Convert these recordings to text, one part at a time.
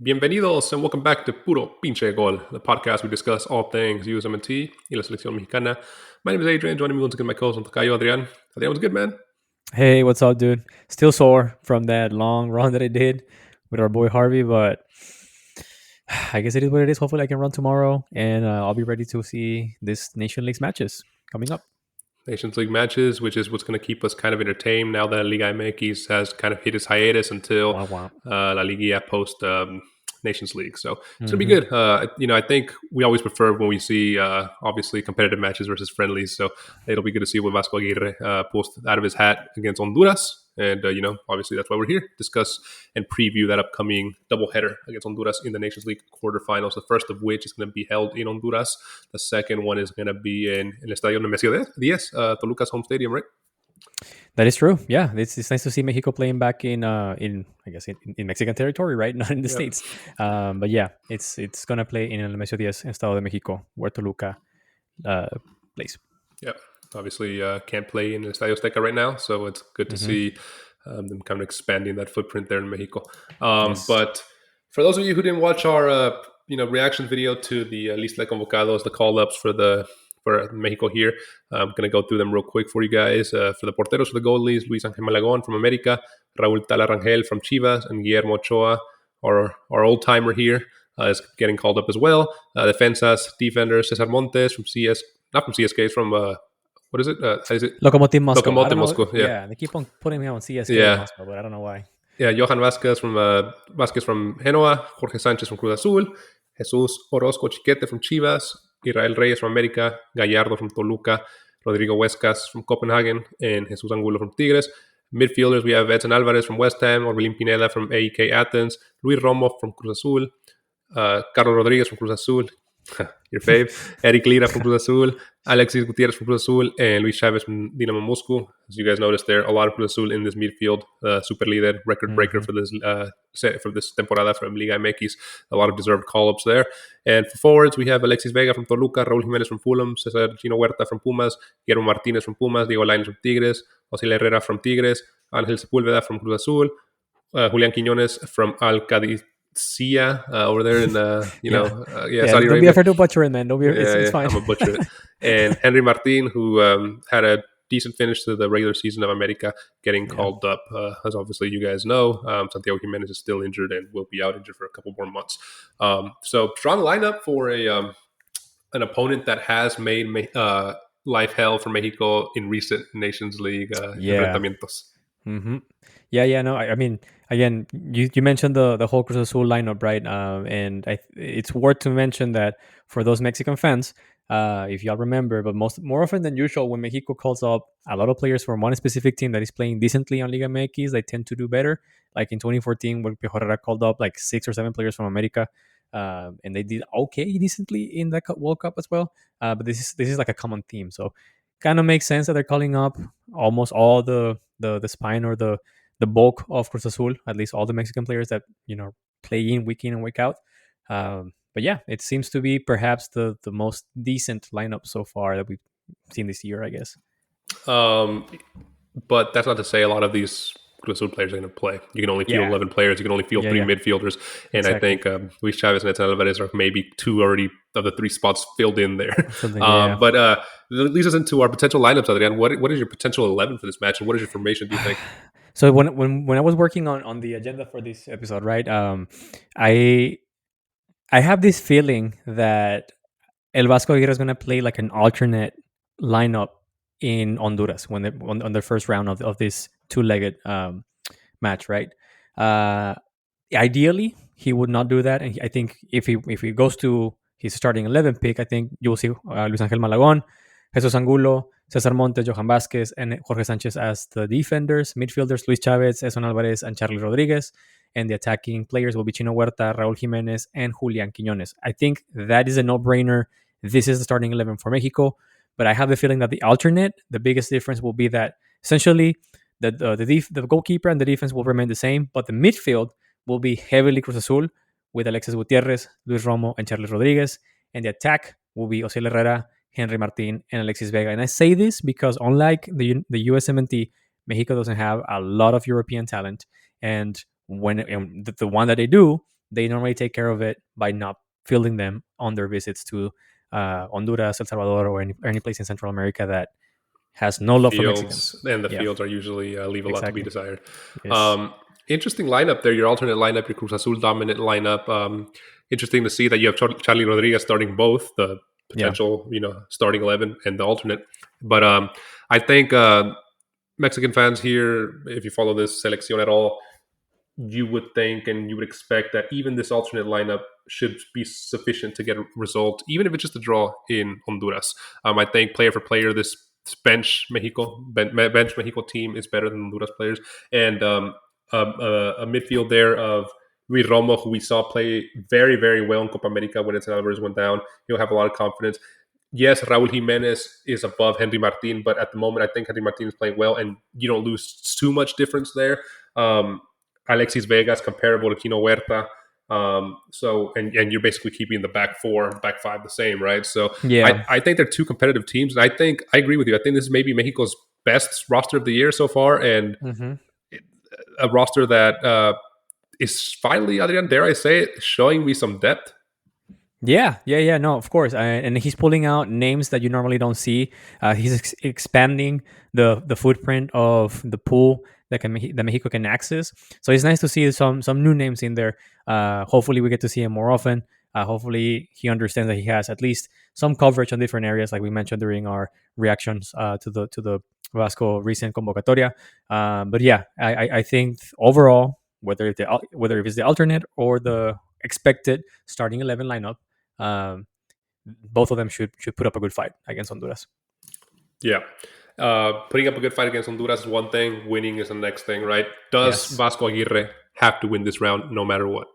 Bienvenidos and welcome back to Puro Pinche Gol, the podcast we discuss all things USMNT y la selección mexicana. My name is Adrian. Joining me once again, my co-host Tocayo Adrian. Adrian, what's good, man? Hey, what's up, dude? Still sore from that long run that I did with our boy Harvey, but I guess it is what it is. Hopefully, I can run tomorrow, and I'll be ready to see this Nation Leagues matches coming up. Nations League matches, which is what's going to keep us kind of entertained now that ligamx has kind of hit its hiatus until Wah, wah. La Liguilla post Nations League. So it's going to be good. I think we always prefer when we see, obviously, competitive matches versus friendlies. So it'll be good to see what Vascoaguirre pulls out of his hat against Honduras. And, obviously that's why we're here, discuss and preview that upcoming doubleheader against Honduras in the Nations League quarterfinals, the first of which is going to be held in Honduras. The second one is going to be in El Estadio Nemesio 10, Toluca's home stadium, right? That is true. Yeah, it's nice to see Mexico playing back in I guess in Mexican territory, right? Not in the States. But yeah, it's gonna play in El Nemesio 10, Estado de Mexico, where Toluca plays. Yeah, obviously can't play in Estadio Azteca right now, so it's good to see them kind of expanding that footprint there in Mexico. Yes. But for those of you who didn't watch our reaction video to the Lista de Convocados, the call-ups for Mexico here, I'm going to go through them real quick for you guys. For the porteros, for the goalies, Luis Ángel Malagón from America, Raúl Talarangel from Chivas, and Guillermo Ochoa, our old-timer here, is getting called up as well. Defenders, Cesar Montes from CS, not from CSK, it's from what is it? Is it Lokomotiv Moscow. Lokomotiv Moscow? Yeah, they keep on putting me on CSK Moscow, but I don't know why. Yeah, Johan Vázquez from Genoa, Jorge Sánchez from Cruz Azul, Jesús Orozco Chiquete from Chivas, Israel Reyes from América, Gallardo from Toluca, Rodrigo Huescas from Copenhagen, and Jesús Angulo from Tigres. Midfielders, we have Edsonalvarez from West Ham, Orbelín Pineda from AEK Athens, Luis Romo from Cruz Azul, Carlos Rodriguez from Cruz Azul, your fave, Eric Lira from Cruz Azul, Alexis Gutierrez from Cruz Azul, and Luis Chavez from Dinamo Moscow. As you guys noticed, there a lot of Cruz Azul in this midfield. Super leader, record breaker for this temporada from Liga MX. A lot of deserved call-ups there. And for forwards, we have Alexis Vega from Toluca, Raúl Jiménez from Fulham, Cesar Chino Huerta from Pumas, Guillermo Martínez from Pumas, Diego Lainez from Tigres, Osiel Herrera from Tigres, Ángel Sepúlveda from Cruz Azul, Julián Quiñones from Al Cádiz over there in Saudi Arabia. Don't be afraid to butcher it, man. It's fine. I'm a butcher it. And Henry Martin, who had a decent finish to the regular season of America, getting called up. As obviously you guys know, Santiago Jimenez is still injured and will be out injured for a couple more months. So strong lineup for an opponent that has made life hell for Mexico in recent Nations League enfrentamientos. Mm-hmm. No, I mean, again, you mentioned the whole Cruz Azul lineup, right? And it's worth to mention that for those Mexican fans, if y'all remember, but more often than usual, when Mexico calls up a lot of players from one specific team that is playing decently on Liga MX, they tend to do better. Like in 2014, when Piojo Herrera called up like 6 or 7 players from America, and they did okay decently in that World Cup as well. But this is like a common theme, so kind of makes sense that they're calling up almost all the spine or the bulk of Cruz Azul, at least all the Mexican players that play in and week out. But yeah, it seems to be perhaps the most decent lineup so far that we've seen this year, I guess. But that's not to say a lot of these Cruz Azul players are going to play. You can only field 11 players. You can only field 3 midfielders. And exactly. I think Luis Chavez and Edsonalvarez are maybe 2 already of the 3 spots filled in there. But that leads us into our potential lineups, Adrian. What is your potential 11 for this match, and what is your formation, do you think? So when I was working on the agenda for this episode, right, I have this feeling that El Vascoaguirre is going to play like an alternate lineup in Honduras when on the first round of this 2-legged match, right? Ideally, he would not do that, and I think if he goes to his starting 11 pick, I think you'll see Luis Ángel Malagón, Jesús Angulo, Cesar Montes, Johan Vázquez, and Jorge Sánchez as the defenders. Midfielders, Luis Chavez, Edsonalvarez, and Charlie Rodriguez. And the attacking players will be Chino Huerta, Raúl Jiménez, and Julián Quiñones. I think that is a no-brainer. This is the starting 11 for Mexico. But I have the feeling that the alternate, the biggest difference will be that essentially the goalkeeper and the defense will remain the same, but the midfield will be heavily Cruz Azul with Alexis Gutierrez, Luis Romo, and Charlie Rodriguez. And the attack will be Osiel Herrera, Henry Martin, and Alexis Vega. And I say this because unlike the USMNT, Mexico doesn't have a lot of European talent. And when the one that they do, they normally take care of it by not fielding them on their visits to Honduras, El Salvador, or any place in Central America that has no love for Mexicans. The Yeah, fields are usually leave a lot to be exactly. desired. Yes. Interesting lineup there. Your alternate lineup, your Cruz Azul dominant lineup. Interesting to see that you have Charlie Rodriguez starting both the Yeah. potential, starting 11 and the alternate. But I think Mexican fans here, if you follow this selección at all, you would think and you would expect that even this alternate lineup should be sufficient to get a result, even if it's just a draw in Honduras. I think player for player, this bench Mexico team is better than Honduras players, and a midfield there of Luis Romo, who we saw play very, very well in Copa America when edsonalvarez went down. He'll have a lot of confidence. Yes, Raul Jimenez is above Henry Martin, but at the moment, I think Henry Martin is playing well, and you don't lose too much difference there. Alexis Vegas comparable to Kino Huerta. And you're basically keeping the back five the same, right? So Yeah. I think they're two competitive teams. And I agree with you. I think this is maybe Mexico's best roster of the year so far, and Mm-hmm. a roster that is finally, Adrian, dare I say it, showing me some depth. Yeah. No, of course, and he's pulling out names that you normally don't see. He's expanding the footprint of the pool that Mexico can access. So it's nice to see some new names in there. Hopefully, we get to see him more often. Hopefully, he understands that he has at least some coverage on different areas, like we mentioned during our reactions to the Vasco recent convocatoria. But yeah, I think overall, whether it's the alternate or the expected starting 11 lineup, um, both of them should put up a good fight against Honduras. Yeah. Putting up a good fight against Honduras is one thing. Winning is the next thing, right? Does Yes. Vasco Aguirre have to win this round no matter what?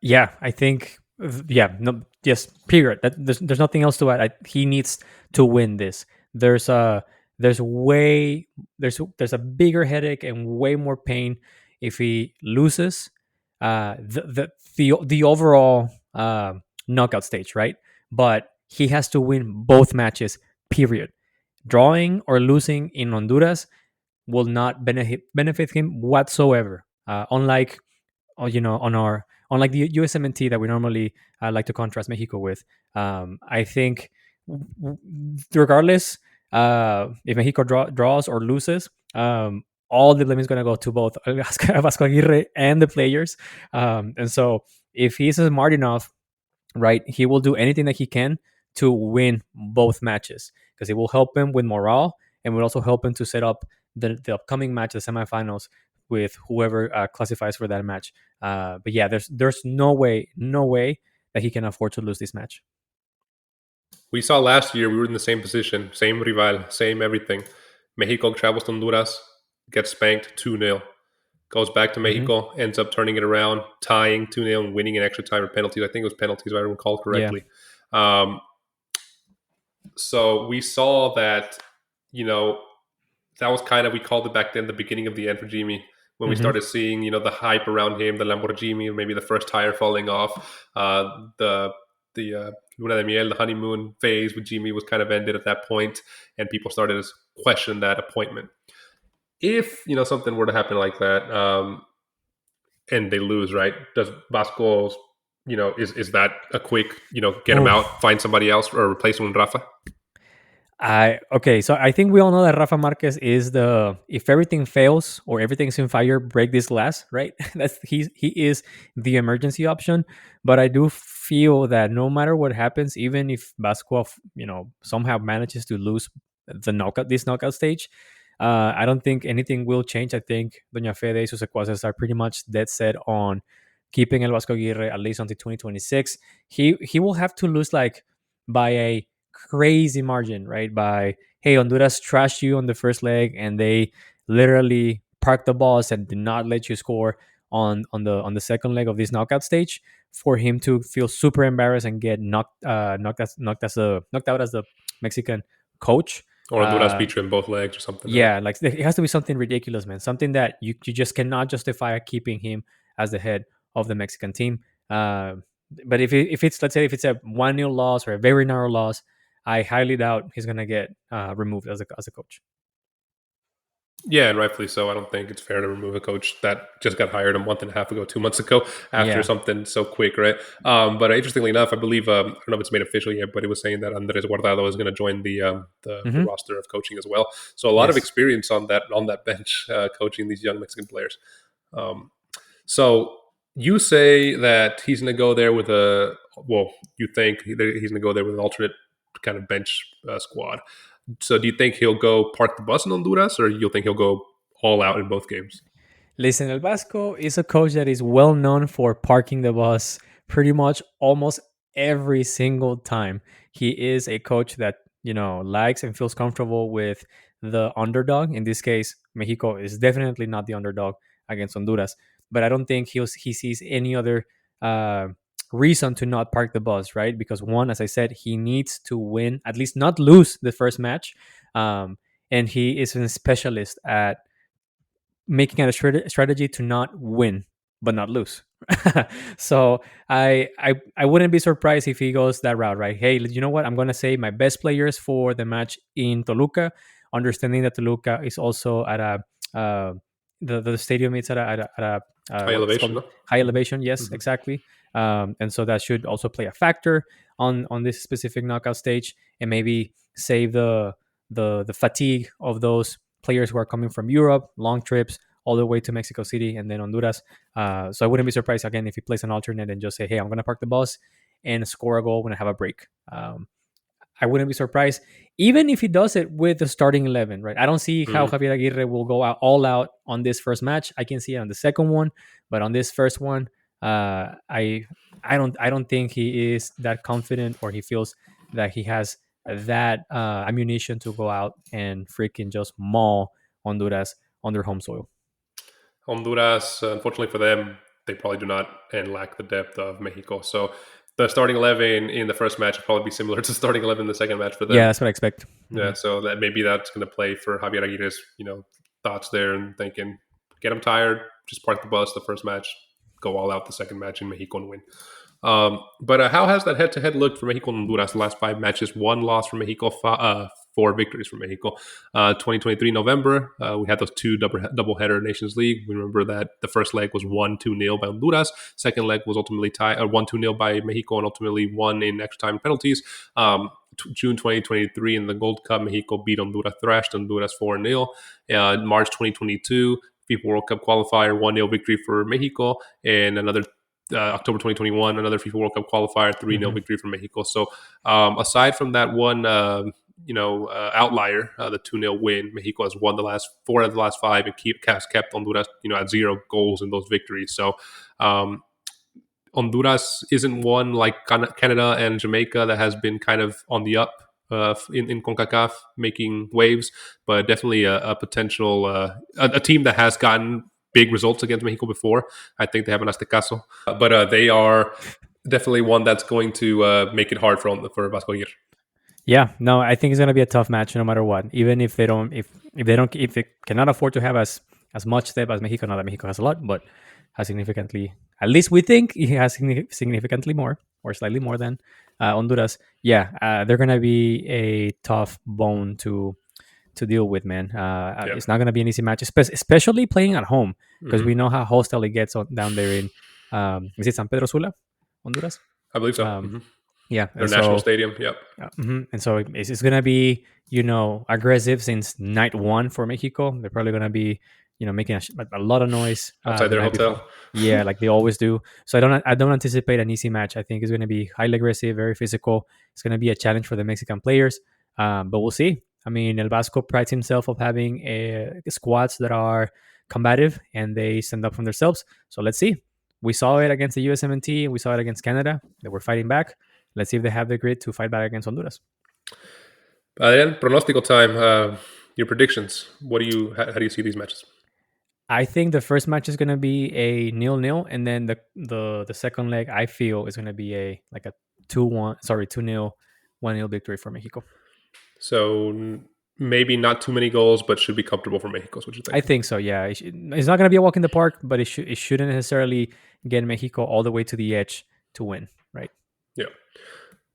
Yeah, I think. Yeah. No. Yes. Period. There's nothing else to add. He needs to win this. There's a there's way there's a bigger headache and way more pain if he loses. The overall knockout stage, right? But he has to win both matches. Period. Drawing or losing in Honduras will not benefit him whatsoever. Unlike on our unlike the USMNT that we normally like to contrast Mexico with. I think regardless if Mexico draws or loses, all the blame is going to go to both Vasco Aguirre and the players. And so if he's smart enough, right, he will do anything that he can to win both matches because it will help him with morale and will also help him to set up the upcoming match, the semifinals, with whoever classifies for that match. But yeah, there's no way that he can afford to lose this match. We saw last year we were in the same position, same rival, same everything. Mexico travels to Honduras, gets spanked 2-0. Goes back to Mm-hmm. Mexico, ends up turning it around, tying 2-0 and winning in extra time or penalties. I think it was penalties, if I recall Yeah. correctly. So we saw that, that was kind of, we called it back then the beginning of the end for Jimmy, when we Mm-hmm. started seeing, the hype around him, the Lamborghini, maybe the first tire falling off, the Luna de Miel, the honeymoon phase with Jimmy was kind of ended at that point, and people started to question that appointment. If, something were to happen like that, and they lose, right? Does Vasco, is that a quick, get him Oof. out, find somebody else, or replace him with Rafa? Okay, so I think we all know that Rafamarquez is the if everything fails or everything's in fire, break this glass, right? He is the emergency option. But I do feel that no matter what happens, even if Vasco, somehow manages to lose this knockout stage, I don't think anything will change. I think Doña Fede y sus secuaces are pretty much dead set on keeping El Vasco Aguirre at least until 2026. He will have to lose like by a crazy margin, right? By hey, Honduras trashed you on the first leg, and they literally parked the balls and did not let you score on the second leg of this knockout stage. For him to feel super embarrassed and get knocked out as the Mexican coach. Or Honduras beat you in both legs or something, right? Yeah, like it has to be something ridiculous, man. Something that you just cannot justify keeping him as the head of the Mexican team. But if it's let's say if it's a 1-0 loss or a very narrow loss, I highly doubt he's gonna get removed as a coach. Yeah, and rightfully so. I don't think it's fair to remove a coach that just got hired a month and a half ago, 2 months ago, after Yeah. something so quick, right? But interestingly enough, I believe I don't know if it's made official yet, but it was saying that Andres Guardado is going to join the Hmm. roster of coaching as well. So a lot of Yes. experience on that bench, coaching these young Mexican players. Um, so you say that he's going to go there with a well, you think he's going to go there with an alternate kind of bench squad. So do you think he'll go park the bus in Honduras, or you'll think he'll go all out in both games? Listen, El Vasco is a coach that is well known for parking the bus pretty much almost every single time. He is a coach that, likes and feels comfortable with the underdog. In this case, Mexico is definitely not the underdog against Honduras. But I don't think he sees any other uh, reason to not park the bus, right? Because one, as I said, he needs to win, at least not lose the first match. And he is a specialist at making it a strategy to not win but not lose. So I wouldn't be surprised if he goes that route, right? Hey, you know what? I'm gonna say my best players for the match in Toluca, understanding that Toluca is also at a the stadium is at a High what it's elevation, called no? high elevation. Yes, Mhm. exactly. And so that should also play a factor on this specific knockout stage, and maybe save the fatigue of those players who are coming from Europe, long trips all the way to Mexico City and then Honduras. So I wouldn't be surprised again if he plays an alternate and just say, "Hey, I'm going to park the bus and score a goal when I have a break." I wouldn't be surprised, even if he does it with the starting 11. Right? I don't see how Mm. Javieraguirre will go out all out on this first match. I can see it on the second one, but on this first one, I don't think he is that confident, or he feels that he has that ammunition to go out and freaking just maul Honduras on their home soil. Honduras, unfortunately for them, they probably do not and lack the depth of Mexico. So the starting 11 in the first match will probably be similar to starting 11 in the second match for Yeah, them. that's what I expect. Yeah, so that maybe that's going to play for Javier Aguirre's, thoughts there and thinking, get them tired, just park the bus the first match, go all out the second match in Mexico and win. But how has that head-to-head looked for Mexico and Honduras? The last 5 matches, 1 loss for Mexico, 4 victories for Mexico. 2023 November, we had those two double-header Nations League. We remember that the first leg was 1-2-0 by Honduras. Second leg was ultimately tied 1-2-0 by Mexico and ultimately won in extra time penalties. June 2023 in the Gold Cup, Mexico beat Honduras, thrashed Honduras 4-0. March 2022, FIFA World Cup qualifier, 1-0 victory for Mexico, and another October 2021, another FIFA World Cup qualifier, 3-0 Hmm. victory for Mexico. So aside from that one, outlier, the 2-0 win, Mexico has won the last 4 out of the last 5 and has kept Honduras, at 0 goals in those victories. So um, Honduras isn't one like Canada and Jamaica that has been kind of on the up in CONCACAF, making waves, but definitely a potential a team that has gotten big results against Mexico before. I think they have an Aztecaso, but they are definitely one that's going to make it hard for Vasco Aguirre. Yeah, no, I think it's gonna be a tough match no matter what. Even if they cannot afford to have as much depth as Mexico. Not that Mexico has a lot, but has significantly. At least we think he has significantly more or slightly more than Honduras. Yeah, they're gonna be a tough bone to deal with, man. Yeah. It's not gonna be an easy match, especially playing at home, because we Hmm. know how hostile it gets down there in is it San Pedro Sula, Honduras? I believe so. Um, yeah, Their and national so stadium. Yep. And so it's going to be, aggressive since night one for Mexico. They're probably going to be, making a lot of noise Outside the their night before. hotel. Yeah, like they always do. So I don't anticipate an easy match. I think it's going to be highly aggressive, very physical. It's going to be a challenge for the Mexican players, but we'll see. I mean, El Vasco prides himself of having squads that are combative and they stand up for themselves. So let's see. We saw it against the USMNT. We saw it against Canada. They were fighting back. Let's see if they have the grit to fight back against Honduras. Then pronostical time. Your predictions. How do you see these matches? I think the first match is gonna be a 0-0, and then the second leg I feel is gonna be a 2-1, sorry, 2-0, 1-0 victory for Mexico. So maybe not too many goals, but should be comfortable for Mexico. Is what you I think? think so. Yeah, it's not gonna be a walk in the park, but it shouldn't necessarily get Mexico all the way to the edge to win, right? Yeah.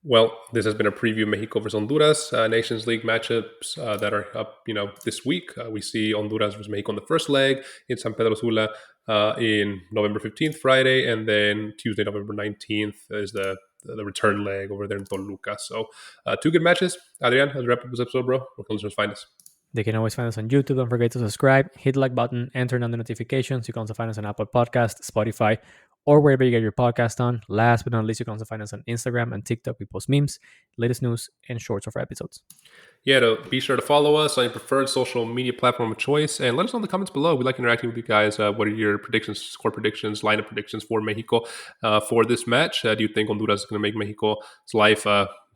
Well, this has been a preview of Mexico versus Honduras Nations League matchups that are up, this week. We see Honduras versus Mexico in the first leg in San Pedro Sula in November 15th, Friday, and then Tuesday, November 19th is the return leg over there in Toluca. So, two good matches. Adrian, as we wrap up this episode, bro, where can listeners find us? They can always find us on YouTube. Don't forget to subscribe, hit the like button, and turn on the notifications. You can also find us on Apple Podcast, Spotify, or wherever you get your podcast on. Last but not least, you can also find us on Instagram and TikTok. We post memes, latest news, and shorts of our episodes. Yeah, to be sure to follow us on your preferred social media platform of choice, and let us know in the comments below. We like interacting with you guys. What are your predictions, score predictions, lineup predictions for Mexico for this match? Do you think Honduras is going to make Mexico's life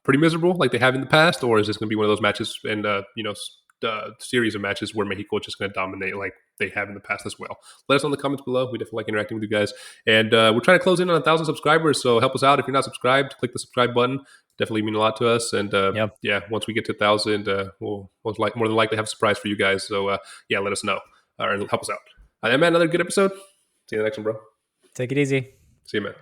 pretty miserable like they have in the past, or is this going to be one of those matches and series of matches where Mexico is just going to dominate like they have in the past as well? Let us know in the comments below. We definitely like interacting with you guys, and we're trying to close in on 1,000 subscribers. So help us out. If you're not subscribed, click the subscribe button. Definitely mean a lot to us. And Yep. yeah, once we get to 1,000, we'll more than likely have a surprise for you guys. So yeah, let us know and help us out. Man, another good episode. See you in the next one, bro. Take it easy. See you, man.